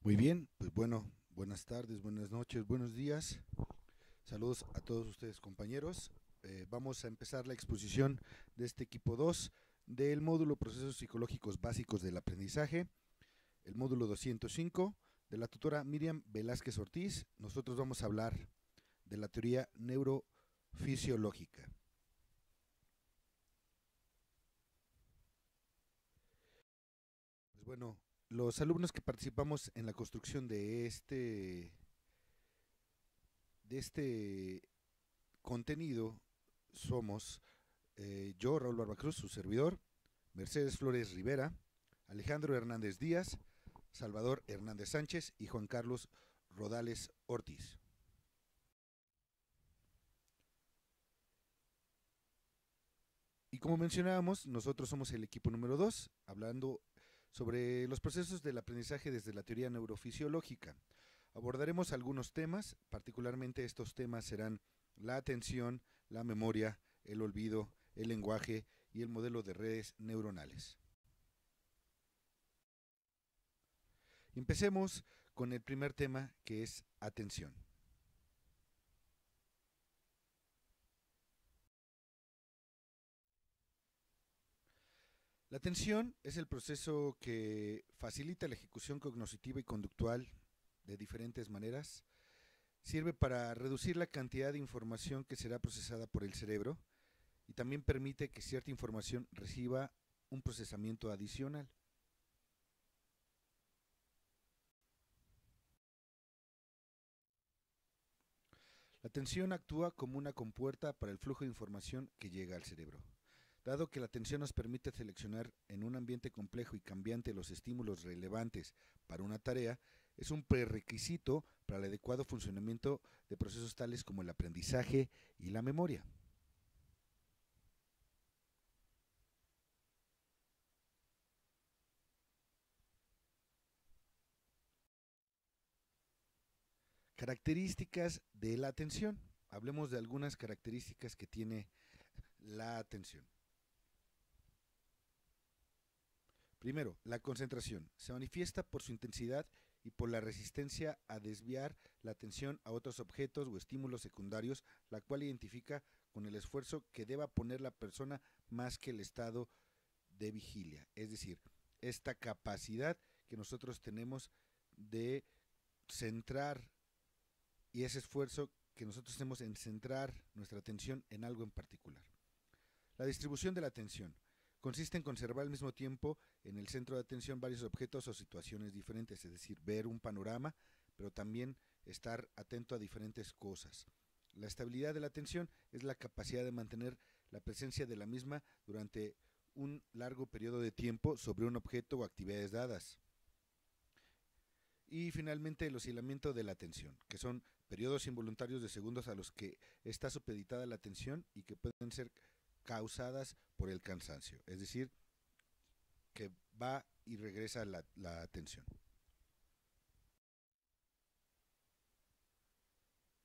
Muy bien, pues bueno, buenas tardes, buenas noches, buenos días. Saludos a todos ustedes compañeros. Vamos a empezar la exposición de este equipo 2 del módulo Procesos Psicológicos Básicos del Aprendizaje, el módulo 205 de la tutora Miriam Velázquez Ortiz. Nosotros vamos a hablar de la teoría neurofisiológica. Pues bueno, los alumnos que participamos en la construcción de este contenido somos yo, Raúl Barbacruz, su servidor, Mercedes Flores Rivera, Alejandro Hernández Díaz, Salvador Hernández Sánchez y Juan Carlos Rodales Ortiz. Y como mencionábamos, nosotros somos el equipo número 2, hablando sobre los procesos del aprendizaje desde la teoría neurofisiológica. Abordaremos algunos temas, particularmente estos temas serán la atención, la memoria, el olvido, el lenguaje y el modelo de redes neuronales. Empecemos con el primer tema, que es atención. La atención es el proceso que facilita la ejecución cognitiva y conductual de diferentes maneras. Sirve para reducir la cantidad de información que será procesada por el cerebro y también permite que cierta información reciba un procesamiento adicional. La atención actúa como una compuerta para el flujo de información que llega al cerebro. Dado que la atención nos permite seleccionar en un ambiente complejo y cambiante los estímulos relevantes para una tarea, es un prerequisito para el adecuado funcionamiento de procesos tales como el aprendizaje y la memoria. Características de la atención. Hablemos de algunas características que tiene la atención. Primero, la concentración. Se manifiesta por su intensidad y por la resistencia a desviar la atención a otros objetos o estímulos secundarios, la cual identifica con el esfuerzo que deba poner la persona más que el estado de vigilia. Es decir, esta capacidad que nosotros tenemos de centrar y ese esfuerzo que nosotros tenemos en centrar nuestra atención en algo en particular. La distribución de la atención consiste en conservar al mismo tiempo en el centro de atención varios objetos o situaciones diferentes, es decir, ver un panorama, pero también estar atento a diferentes cosas. La estabilidad de la atención es la capacidad de mantener la presencia de la misma durante un largo periodo de tiempo sobre un objeto o actividades dadas. Y finalmente el oscilamiento de la atención, que son periodos involuntarios de segundos a los que está supeditada la atención y que pueden ser causadas por el cansancio, es decir, que va y regresa la atención.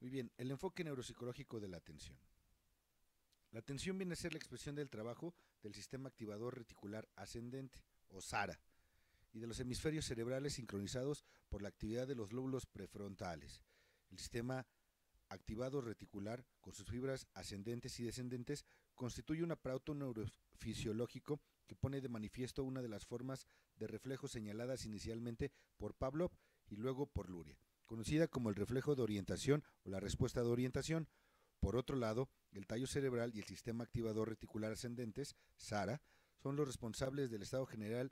Muy bien, el enfoque neuropsicológico de la atención. La atención viene a ser la expresión del trabajo del sistema activador reticular ascendente, o SARA, y de los hemisferios cerebrales sincronizados por la actividad de los lóbulos prefrontales. El sistema activado reticular, con sus fibras ascendentes y descendentes, constituye un aparato neurofisiológico que pone de manifiesto una de las formas de reflejo señaladas inicialmente por Pavlov y luego por Luria, conocida como el reflejo de orientación o la respuesta de orientación. Por otro lado, el tallo cerebral y el sistema activador reticular ascendentes, SARA, son los responsables del estado general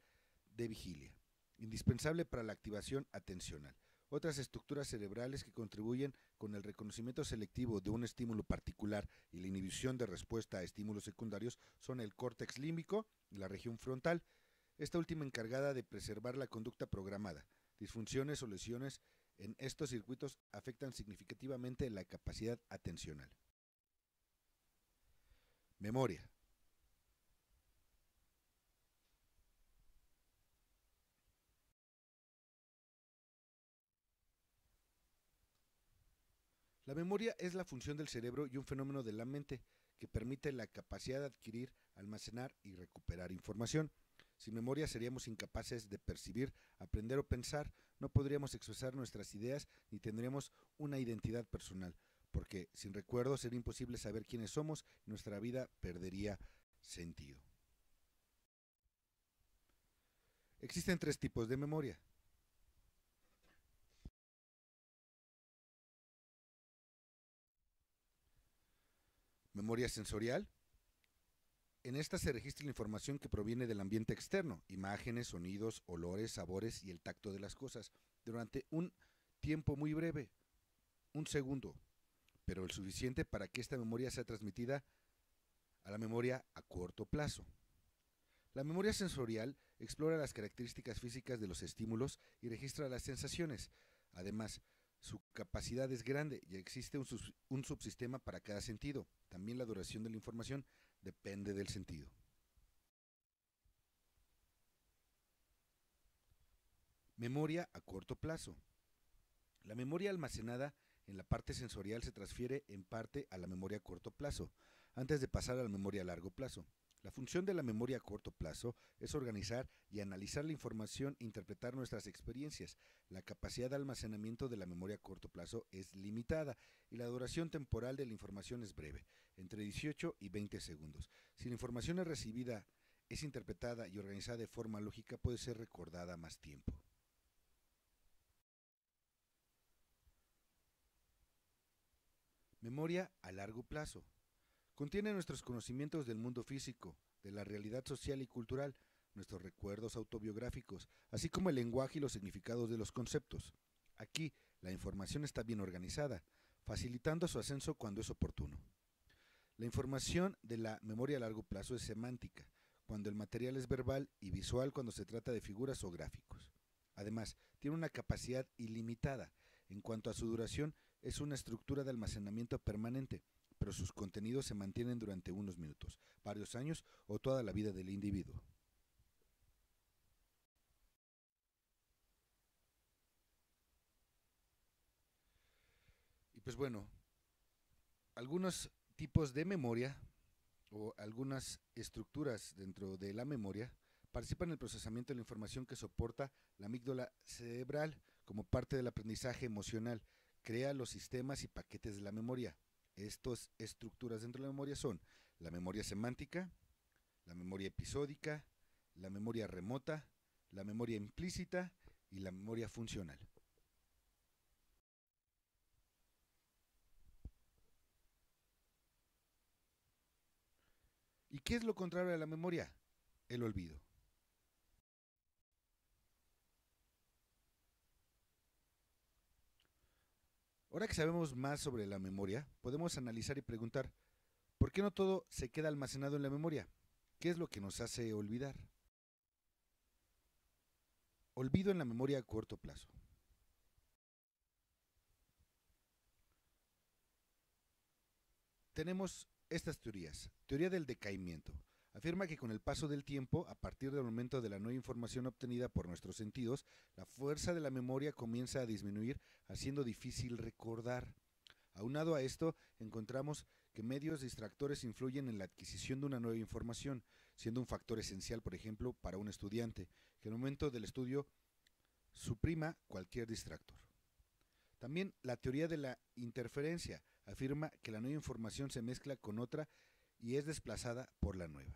de vigilia, indispensable para la activación atencional. Otras estructuras cerebrales que contribuyen con el reconocimiento selectivo de un estímulo particular y la inhibición de respuesta a estímulos secundarios son el córtex límbico y la región frontal, esta última encargada de preservar la conducta programada. Disfunciones o lesiones en estos circuitos afectan significativamente la capacidad atencional. Memoria. La memoria es la función del cerebro y un fenómeno de la mente que permite la capacidad de adquirir, almacenar y recuperar información. Sin memoria seríamos incapaces de percibir, aprender o pensar, no podríamos expresar nuestras ideas ni tendríamos una identidad personal, porque sin recuerdo sería imposible saber quiénes somos y nuestra vida perdería sentido. Existen tres tipos de memoria. Memoria sensorial. En esta se registra la información que proviene del ambiente externo, imágenes, sonidos, olores, sabores y el tacto de las cosas, durante un tiempo muy breve, un segundo, pero el suficiente para que esta memoria sea transmitida a la memoria a corto plazo. La memoria sensorial explora las características físicas de los estímulos y registra las sensaciones. Además, su capacidad es grande y existe un subsistema para cada sentido. También la duración de la información depende del sentido. Memoria a corto plazo. La memoria almacenada en la parte sensorial se transfiere en parte a la memoria a corto plazo, antes de pasar a la memoria a largo plazo. La función de la memoria a corto plazo es organizar y analizar la información e interpretar nuestras experiencias. La capacidad de almacenamiento de la memoria a corto plazo es limitada y la duración temporal de la información es breve, entre 18 y 20 segundos. Si la información es recibida, es interpretada y organizada de forma lógica, puede ser recordada más tiempo. Memoria a largo plazo. Contiene nuestros conocimientos del mundo físico, de la realidad social y cultural, nuestros recuerdos autobiográficos, así como el lenguaje y los significados de los conceptos. Aquí, la información está bien organizada, facilitando su ascenso cuando es oportuno. La información de la memoria a largo plazo es semántica, cuando el material es verbal, y visual cuando se trata de figuras o gráficos. Además, tiene una capacidad ilimitada. En cuanto a su duración, es una estructura de almacenamiento permanente, pero sus contenidos se mantienen durante unos minutos, varios años o toda la vida del individuo. Y pues bueno, algunos tipos de memoria o algunas estructuras dentro de la memoria participan en el procesamiento de la información que soporta la amígdala cerebral como parte del aprendizaje emocional. Crea los sistemas y paquetes de la memoria. Estas estructuras dentro de la memoria son la memoria semántica, la memoria episódica, la memoria remota, la memoria implícita y la memoria funcional. ¿Y qué es lo contrario a la memoria? El olvido. Ahora que sabemos más sobre la memoria, podemos analizar y preguntar, ¿por qué no todo se queda almacenado en la memoria? ¿Qué es lo que nos hace olvidar? Olvido en la memoria a corto plazo. Tenemos estas teorías. Teoría del decaimiento. Afirma que con el paso del tiempo, a partir del momento de la nueva información obtenida por nuestros sentidos, la fuerza de la memoria comienza a disminuir, haciendo difícil recordar. Aunado a esto, encontramos que medios distractores influyen en la adquisición de una nueva información, siendo un factor esencial, por ejemplo, para un estudiante, que en el momento del estudio suprima cualquier distractor. También la teoría de la interferencia afirma que la nueva información se mezcla con otra y es desplazada por la nueva.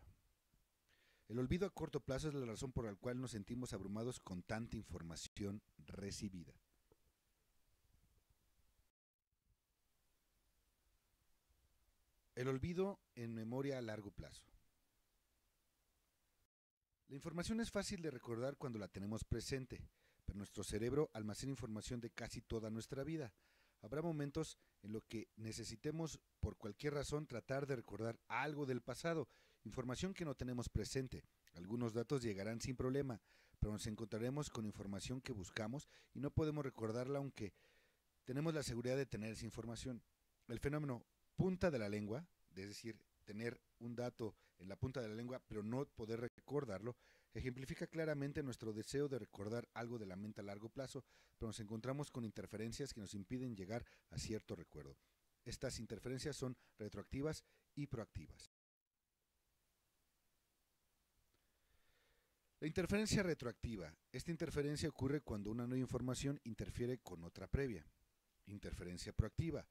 El olvido a corto plazo es la razón por la cual nos sentimos abrumados con tanta información recibida. El olvido en memoria a largo plazo. La información es fácil de recordar cuando la tenemos presente, pero nuestro cerebro almacena información de casi toda nuestra vida. Habrá momentos en los que necesitemos, por cualquier razón, tratar de recordar algo del pasado, información que no tenemos presente. Algunos datos llegarán sin problema, pero nos encontraremos con información que buscamos y no podemos recordarla aunque tenemos la seguridad de tener esa información. El fenómeno punta de la lengua, es decir, tener un dato en la punta de la lengua pero no poder recordarlo, ejemplifica claramente nuestro deseo de recordar algo de la mente a largo plazo, pero nos encontramos con interferencias que nos impiden llegar a cierto recuerdo. Estas interferencias son retroactivas y proactivas. La interferencia retroactiva. Esta interferencia ocurre cuando una nueva información interfiere con otra previa. Interferencia proactiva.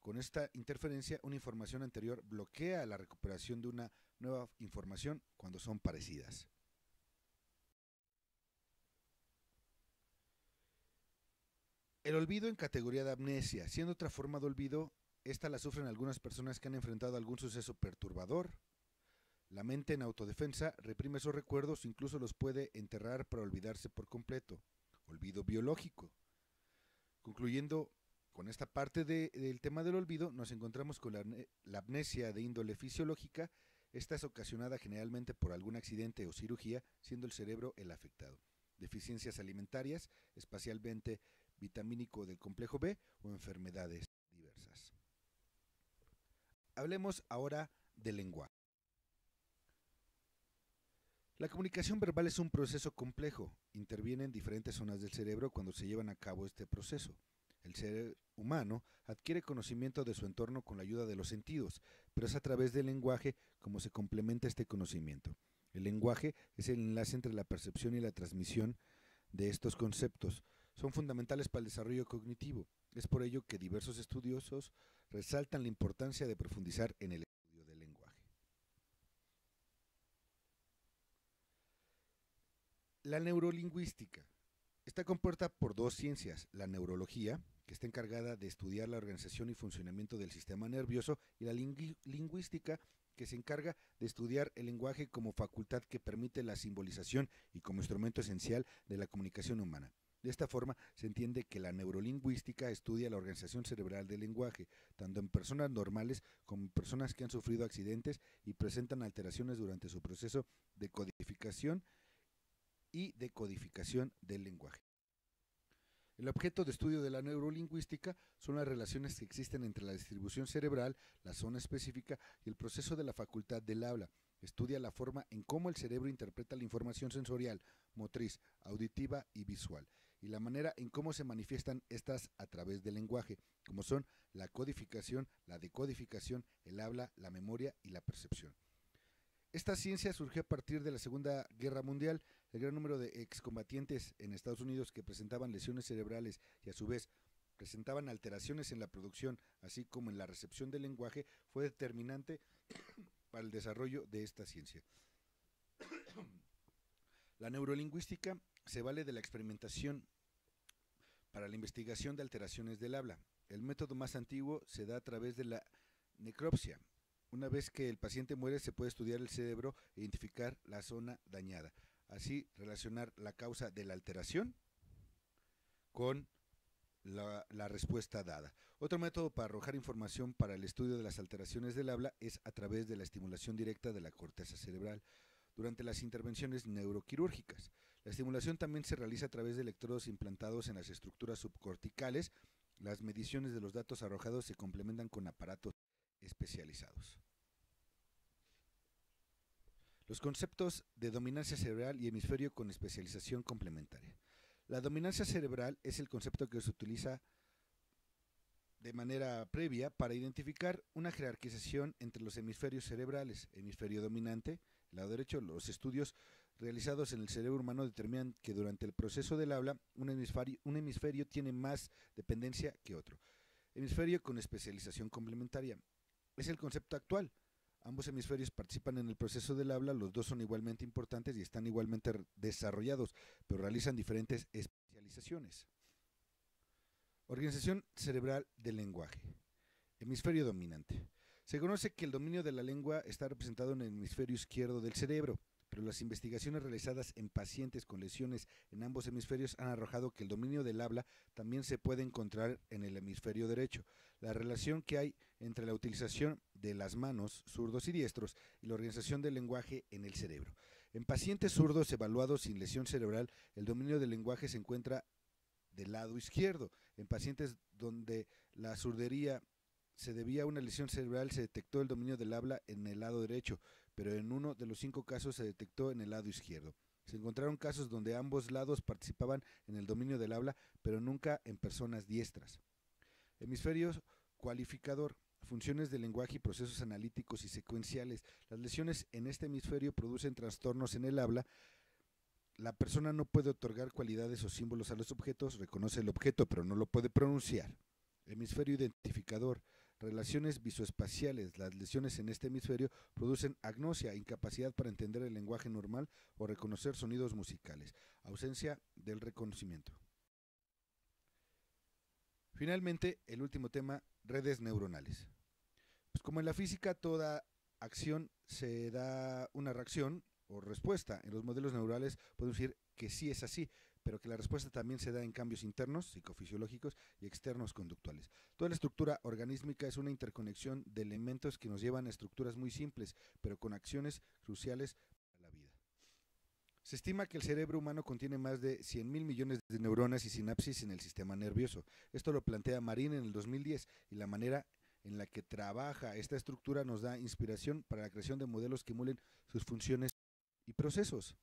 Con esta interferencia, una información anterior bloquea la recuperación de una nueva información cuando son parecidas. El olvido en categoría de amnesia, siendo otra forma de olvido, esta la sufren algunas personas que han enfrentado algún suceso perturbador. La mente en autodefensa reprime esos recuerdos, incluso los puede enterrar para olvidarse por completo. Olvido biológico. Concluyendo con esta parte del tema del olvido, nos encontramos con la amnesia de índole fisiológica. Esta es ocasionada generalmente por algún accidente o cirugía, siendo el cerebro el afectado. Deficiencias alimentarias, especialmente vitamínico del complejo B o enfermedades diversas. Hablemos ahora del lenguaje. La comunicación verbal es un proceso complejo. Intervienen diferentes zonas del cerebro cuando se llevan a cabo este proceso. El ser humano adquiere conocimiento de su entorno con la ayuda de los sentidos, pero es a través del lenguaje como se complementa este conocimiento. El lenguaje es el enlace entre la percepción y la transmisión de estos conceptos. Son fundamentales para el desarrollo cognitivo. Es por ello que diversos estudiosos resaltan la importancia de profundizar en el estudio del lenguaje. La neurolingüística está compuesta por dos ciencias, la neurología, que está encargada de estudiar la organización y funcionamiento del sistema nervioso, y la lingüística, que se encarga de estudiar el lenguaje como facultad que permite la simbolización y como instrumento esencial de la comunicación humana. De esta forma, se entiende que la neurolingüística estudia la organización cerebral del lenguaje, tanto en personas normales como en personas que han sufrido accidentes y presentan alteraciones durante su proceso de codificación y decodificación del lenguaje. El objeto de estudio de la neurolingüística son las relaciones que existen entre la distribución cerebral, la zona específica y el proceso de la facultad del habla. Estudia la forma en cómo el cerebro interpreta la información sensorial, motriz, auditiva y visual, y la manera en cómo se manifiestan estas a través del lenguaje, como son la codificación, la decodificación, el habla, la memoria y la percepción. Esta ciencia surgió a partir de la Segunda Guerra Mundial. El gran número de excombatientes en Estados Unidos que presentaban lesiones cerebrales y a su vez presentaban alteraciones en la producción, así como en la recepción del lenguaje, fue determinante para el desarrollo de esta ciencia. La neurolingüística se vale de la experimentación para la investigación de alteraciones del habla. El método más antiguo se da a través de la necropsia. Una vez que el paciente muere, se puede estudiar el cerebro e identificar la zona dañada. Así, relacionar la causa de la alteración con la respuesta dada. Otro método para arrojar información para el estudio de las alteraciones del habla es a través de la estimulación directa de la corteza cerebral durante las intervenciones neuroquirúrgicas. La estimulación también se realiza a través de electrodos implantados en las estructuras subcorticales. Las mediciones de los datos arrojados se complementan con aparatos especializados. Los conceptos de dominancia cerebral y hemisferio con especialización complementaria. La dominancia cerebral es el concepto que se utiliza de manera previa para identificar una jerarquización entre los hemisferios cerebrales. Hemisferio dominante, el lado derecho. Los estudios realizados en el cerebro humano determinan que durante el proceso del habla un hemisferio tiene más dependencia que otro. Hemisferio con especialización complementaria. Es el concepto actual. Ambos hemisferios participan en el proceso del habla, los dos son igualmente importantes y están igualmente desarrollados, pero realizan diferentes especializaciones. Organización cerebral del lenguaje. Hemisferio dominante. Se conoce que el dominio de la lengua está representado en el hemisferio izquierdo del cerebro, pero las investigaciones realizadas en pacientes con lesiones en ambos hemisferios han arrojado que el dominio del habla también se puede encontrar en el hemisferio derecho. La relación que hay entre la utilización de las manos, zurdos y diestros, y la organización del lenguaje en el cerebro. En pacientes zurdos evaluados sin lesión cerebral, el dominio del lenguaje se encuentra del lado izquierdo. En pacientes donde la zurdería se debía a una lesión cerebral, se detectó el dominio del habla en el lado derecho, pero en uno de los 5 casos se detectó en el lado izquierdo. Se encontraron casos donde ambos lados participaban en el dominio del habla, pero nunca en personas diestras. Hemisferio cualificador. Funciones del lenguaje y procesos analíticos y secuenciales. Las lesiones en este hemisferio producen trastornos en el habla La persona no puede otorgar cualidades o símbolos a los objetos, reconoce el objeto pero no lo puede pronunciar. Hemisferio identificador, relaciones visoespaciales. Las lesiones en este hemisferio producen agnosia, incapacidad para entender el lenguaje normal o reconocer sonidos musicales, ausencia del reconocimiento. Finalmente, el último tema, redes neuronales. Pues como en la física, toda acción se da una reacción o respuesta. En los modelos neurales podemos decir que sí es así, pero que la respuesta también se da en cambios internos, psicofisiológicos y externos conductuales. Toda la estructura organísmica es una interconexión de elementos que nos llevan a estructuras muy simples, pero con acciones cruciales para la vida. Se estima que el cerebro humano contiene más de 100.000 millones de neuronas y sinapsis en el sistema nervioso. Esto lo plantea Marín en el 2010 y la manera en la que trabaja esta estructura nos da inspiración para la creación de modelos que emulen sus funciones y procesos.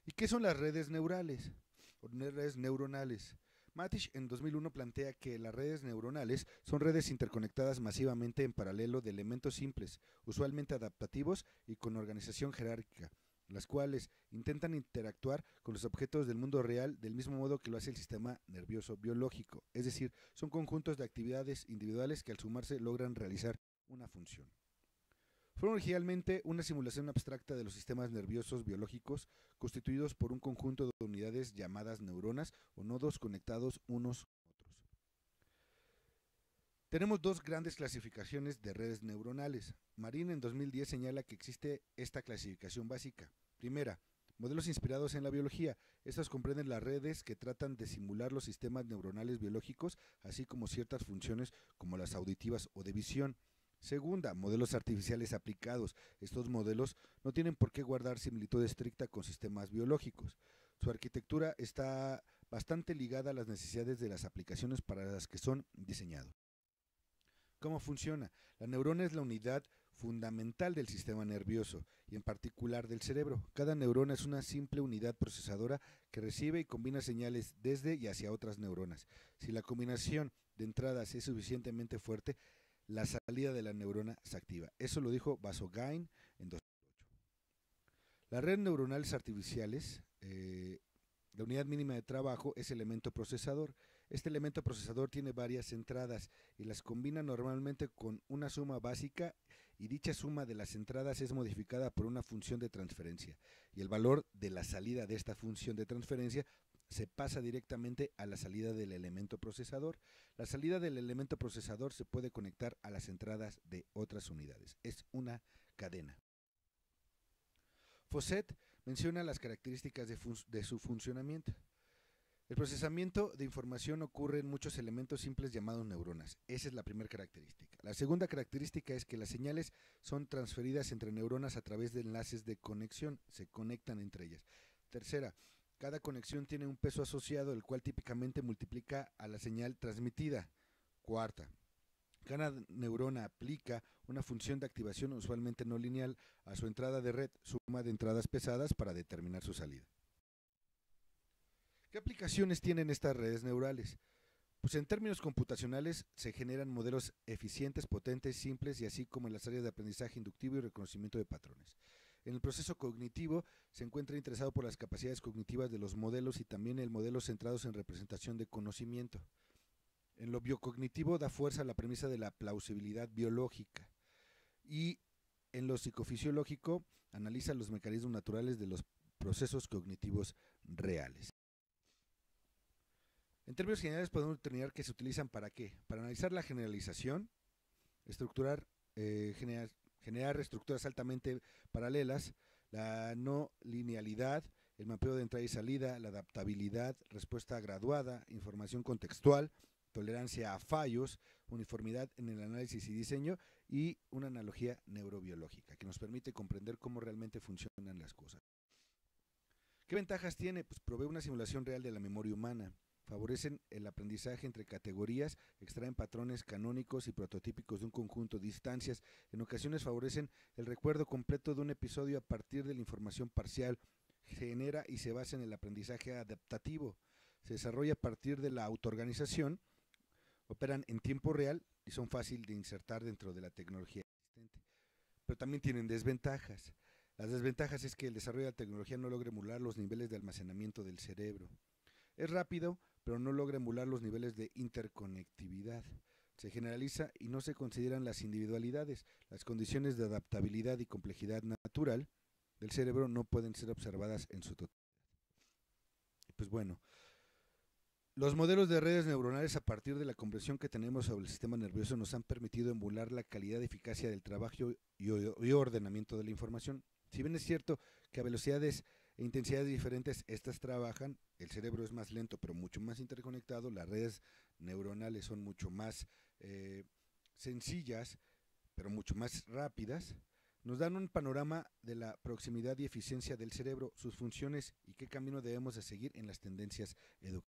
¿Y qué son las redes neurales? O redes neuronales. Matic en 2001 plantea que las redes neuronales son redes interconectadas masivamente en paralelo de elementos simples, usualmente adaptativos y con organización jerárquica, las cuales intentan interactuar con los objetos del mundo real del mismo modo que lo hace el sistema nervioso biológico, es decir, son conjuntos de actividades individuales que al sumarse logran realizar una función. Fueron originalmente una simulación abstracta de los sistemas nerviosos biológicos constituidos por un conjunto de unidades llamadas neuronas o nodos conectados unos con otros. Tenemos dos grandes clasificaciones de redes neuronales. Marín en 2010 señala que existe esta clasificación básica. Primera, modelos inspirados en la biología. Estas comprenden las redes que tratan de simular los sistemas neuronales biológicos, así como ciertas funciones como las auditivas o de visión. Segunda, modelos artificiales aplicados. Estos modelos no tienen por qué guardar similitud estricta con sistemas biológicos. Su arquitectura está bastante ligada a las necesidades de las aplicaciones para las que son diseñados. ¿Cómo funciona? La neurona es la unidad fundamental del sistema nervioso y en particular del cerebro. Cada neurona es una simple unidad procesadora que recibe y combina señales desde y hacia otras neuronas. Si la combinación de entradas es suficientemente fuerte, la salida de la neurona se activa. Eso lo dijo Basogain en 2008. Las redes neuronales artificiales, la unidad mínima de trabajo es elemento procesador. Este elemento procesador tiene varias entradas y las combina normalmente con una suma básica y dicha suma de las entradas es modificada por una función de transferencia y el valor de la salida de esta función de transferencia se pasa directamente a la salida del elemento procesador. La salida del elemento procesador se puede conectar a las entradas de otras unidades. Es una cadena. Fawcett menciona las características de su funcionamiento. El procesamiento de información ocurre en muchos elementos simples llamados neuronas. Esa es la primera característica. La segunda característica es que las señales son transferidas entre neuronas a través de enlaces de conexión, se conectan entre ellas. Tercera, cada conexión tiene un peso asociado, el cual típicamente multiplica a la señal transmitida. Cuarta, cada neurona aplica una función de activación usualmente no lineal a su entrada de red, suma de entradas pesadas para determinar su salida. ¿Qué aplicaciones tienen estas redes neurales? Pues en términos computacionales se generan modelos eficientes, potentes, simples y así como en las áreas de aprendizaje inductivo y reconocimiento de patrones. En el proceso cognitivo se encuentra interesado por las capacidades cognitivas de los modelos y también el modelo centrados en representación de conocimiento. En lo biocognitivo da fuerza a la premisa de la plausibilidad biológica y en lo psicofisiológico analiza los mecanismos naturales de los procesos cognitivos reales. En términos generales podemos determinar que se utilizan ¿para qué? Para analizar la generalización, generar estructuras altamente paralelas, la no linealidad, el mapeo de entrada y salida, la adaptabilidad, respuesta graduada, información contextual, tolerancia a fallos, uniformidad en el análisis y diseño y una analogía neurobiológica que nos permite comprender cómo realmente funcionan las cosas. ¿Qué ventajas tiene? Pues provee una simulación real de la memoria humana. Favorecen el aprendizaje entre categorías, extraen patrones canónicos y prototípicos de un conjunto de instancias, en ocasiones favorecen el recuerdo completo de un episodio a partir de la información parcial, genera y se basa en el aprendizaje adaptativo, se desarrolla a partir de la autoorganización, operan en tiempo real y son fáciles de insertar dentro de la tecnología existente. Pero también tienen desventajas. Las desventajas es que el desarrollo de la tecnología no logra emular los niveles de almacenamiento del cerebro. Es rápido, pero no logra emular los niveles de interconectividad. Se generaliza y no se consideran las individualidades. Las condiciones de adaptabilidad y complejidad natural del cerebro no pueden ser observadas en su totalidad. Pues bueno, los modelos de redes neuronales a partir de la comprensión que tenemos sobre el sistema nervioso nos han permitido emular la calidad y eficacia del trabajo y ordenamiento de la información. Si bien es cierto que a velocidades e intensidades diferentes estas trabajan, el cerebro es más lento pero mucho más interconectado, las redes neuronales son mucho más sencillas pero mucho más rápidas, nos dan un panorama de la proximidad y eficiencia del cerebro, sus funciones y qué camino debemos de seguir en las tendencias educativas.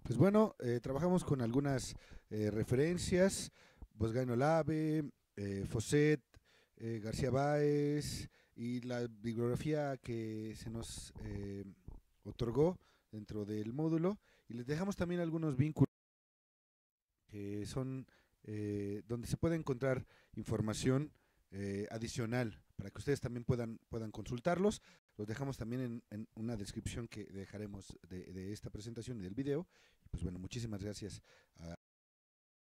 Pues bueno, trabajamos con algunas referencias, Bosgain Olave, Fosset, García Báez y la bibliografía que se nos otorgó dentro del módulo, y les dejamos también algunos vínculos que son donde se puede encontrar información adicional para que ustedes también puedan consultarlos. Los dejamos también en una descripción que dejaremos de esta presentación y del video. Pues bueno, muchísimas gracias a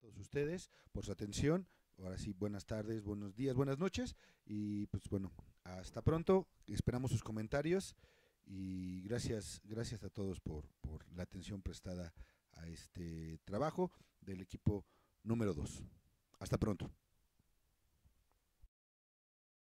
todos ustedes por su atención. Ahora sí, buenas tardes, buenos días, buenas noches, y pues bueno, hasta pronto. Esperamos sus comentarios y gracias a todos por la atención prestada a este trabajo del equipo número 2. Hasta pronto.